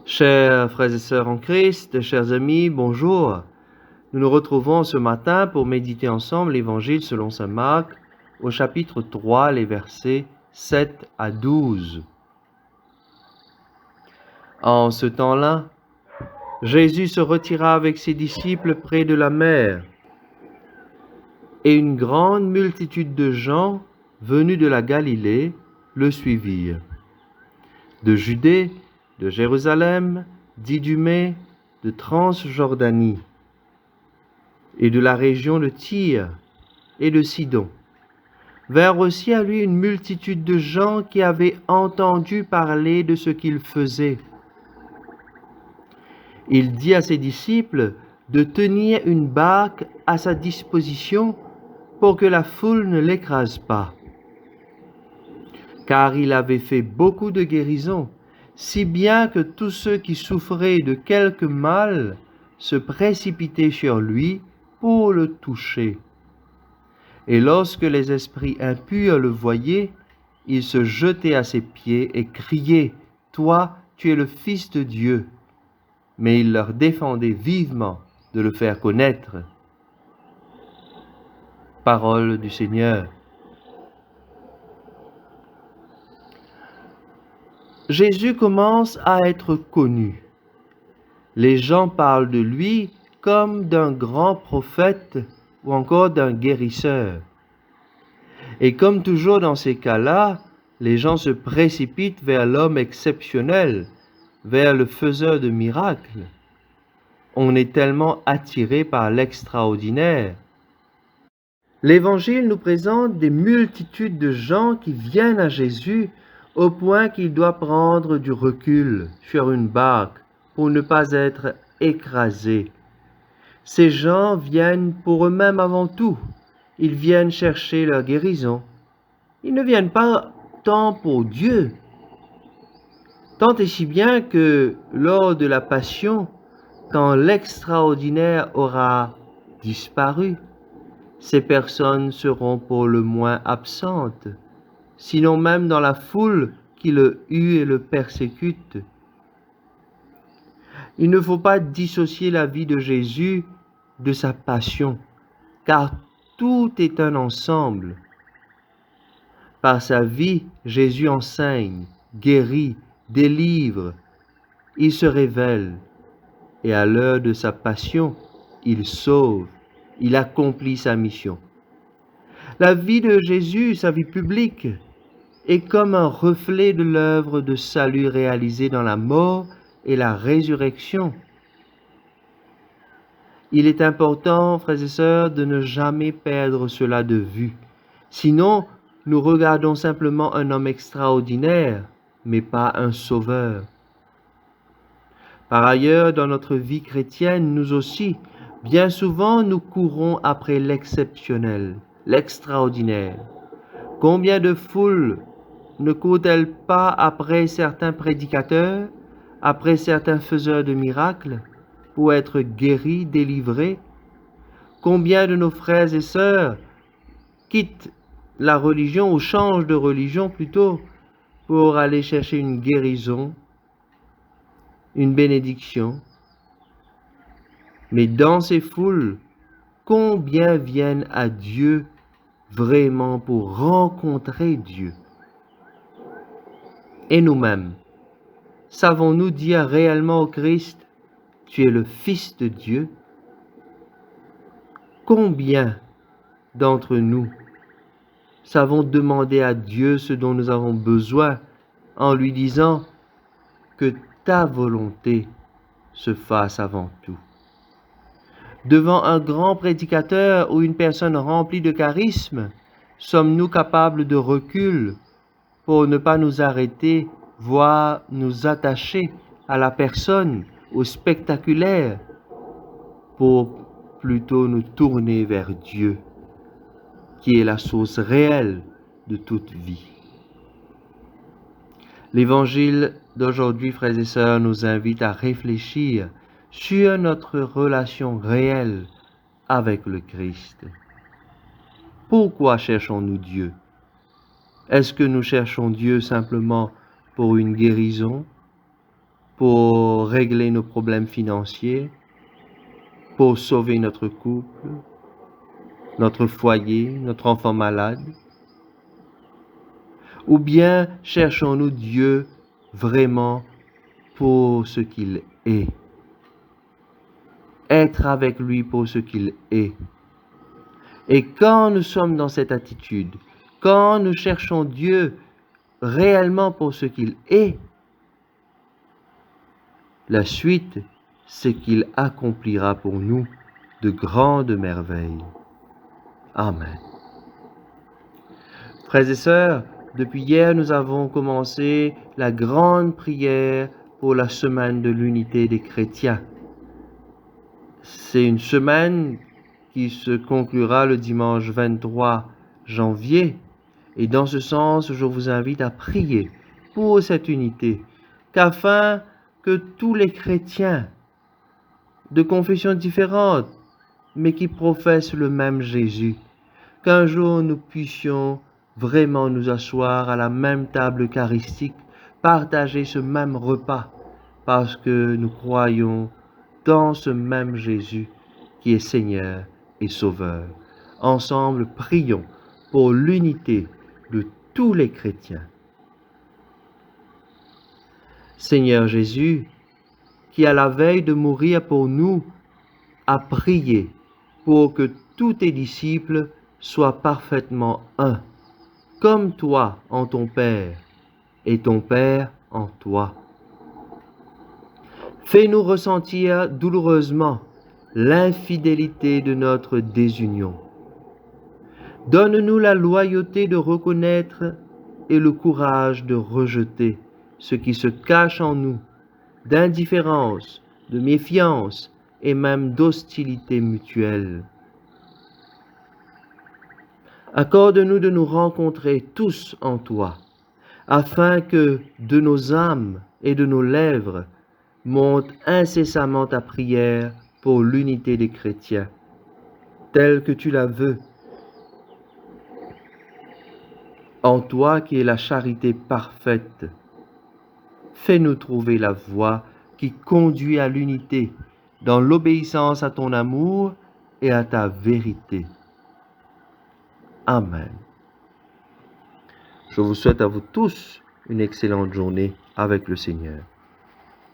Chers frères et sœurs en Christ, chers amis, bonjour. Nous nous retrouvons ce matin pour méditer ensemble l'Évangile selon saint Marc au chapitre 3, les versets 7 à 12. En ce temps-là, Jésus se retira avec ses disciples près de la mer, et une grande multitude de gens venus de la Galilée le suivirent. De Judée, de Jérusalem, d'Idumée, de Transjordanie, et de la région de Tyr et de Sidon. Vinrent aussi à lui une multitude de gens qui avaient entendu parler de ce qu'il faisait. Il dit à ses disciples de tenir une barque à sa disposition pour que la foule ne l'écrase pas. Car il avait fait beaucoup de guérisons, si bien que tous ceux qui souffraient de quelque mal se précipitaient sur lui pour le toucher. Et lorsque les esprits impurs le voyaient, ils se jetaient à ses pieds et criaient, « Toi, tu es le Fils de Dieu !» Mais il leur défendait vivement de le faire connaître. Parole du Seigneur. Jésus commence à être connu. Les gens parlent de lui comme d'un grand prophète ou encore d'un guérisseur. Et comme toujours dans ces cas-là, les gens se précipitent vers l'homme exceptionnel, vers le faiseur de miracles. On est tellement attiré par l'extraordinaire. L'Évangile nous présente des multitudes de gens qui viennent à Jésus au point qu'il doit prendre du recul sur une barque pour ne pas être écrasé. Ces gens viennent pour eux-mêmes avant tout. Ils viennent chercher leur guérison. Ils ne viennent pas tant pour Dieu. Tant et si bien que lors de la Passion, quand l'extraordinaire aura disparu, ces personnes seront pour le moins absentes, sinon même dans la foule qui le hue et le persécute. Il ne faut pas dissocier la vie de Jésus de sa passion, car tout est un ensemble. Par sa vie, Jésus enseigne, guérit, délivre, il se révèle, et à l'heure de sa passion, il sauve, il accomplit sa mission. La vie de Jésus, sa vie publique, est comme un reflet de l'œuvre de salut réalisée dans la mort et la résurrection. Il est important, frères et sœurs, de ne jamais perdre cela de vue. Sinon, nous regardons simplement un homme extraordinaire, mais pas un sauveur. Par ailleurs, dans notre vie chrétienne, nous aussi, bien souvent, nous courons après l'exceptionnel, l'extraordinaire. Combien de foules ne courent-elles pas après certains prédicateurs, après certains faiseurs de miracles, pour être guéris, délivrés? Combien de nos frères et sœurs quittent la religion ou changent de religion plutôt pour aller chercher une guérison, une bénédiction? Mais dans ces foules, combien viennent à Dieu vraiment pour rencontrer Dieu? Et nous-mêmes, savons-nous dire réellement au Christ, « Tu es le Fils de Dieu » ? Combien d'entre nous savons demander à Dieu ce dont nous avons besoin en lui disant que ta volonté se fasse avant tout? Devant un grand prédicateur ou une personne remplie de charisme, sommes-nous capables de recul pour ne pas nous arrêter, voire nous attacher à la personne, au spectaculaire, pour plutôt nous tourner vers Dieu, qui est la source réelle de toute vie? L'Évangile d'aujourd'hui, frères et sœurs, nous invite à réfléchir sur notre relation réelle avec le Christ. Pourquoi cherchons-nous Dieu? Est-ce que nous cherchons Dieu simplement pour une guérison, pour régler nos problèmes financiers, pour sauver notre couple, notre foyer, notre enfant malade? Ou bien cherchons-nous Dieu vraiment pour ce qu'il est? Être avec lui pour ce qu'il est. Et quand nous sommes dans cette attitude, quand nous cherchons Dieu réellement pour ce qu'il est, la suite, c'est qu'il accomplira pour nous de grandes merveilles. Amen. Frères et sœurs, depuis hier, nous avons commencé la grande prière pour la semaine de l'unité des chrétiens. C'est une semaine qui se conclura le dimanche 23 janvier. Et dans ce sens, je vous invite à prier pour cette unité, qu'afin que tous les chrétiens de confessions différentes, mais qui professent le même Jésus, qu'un jour nous puissions vraiment nous asseoir à la même table eucharistique, partager ce même repas, parce que nous croyons dans ce même Jésus qui est Seigneur et Sauveur. Ensemble, prions pour l'unité de tous les chrétiens. Seigneur Jésus, qui à la veille de mourir pour nous, a prié pour que tous tes disciples soient parfaitement un, comme toi en ton Père, et ton Père en toi. Fais-nous ressentir douloureusement l'infidélité de notre désunion. Donne-nous la loyauté de reconnaître et le courage de rejeter ce qui se cache en nous, d'indifférence, de méfiance et même d'hostilité mutuelle. Accorde-nous de nous rencontrer tous en toi, afin que de nos âmes et de nos lèvres monte incessamment ta prière pour l'unité des chrétiens, telle que tu la veux, en toi qui est la charité parfaite. Fais-nous trouver la voie qui conduit à l'unité, dans l'obéissance à ton amour et à ta vérité. Amen. Je vous souhaite à vous tous une excellente journée avec le Seigneur.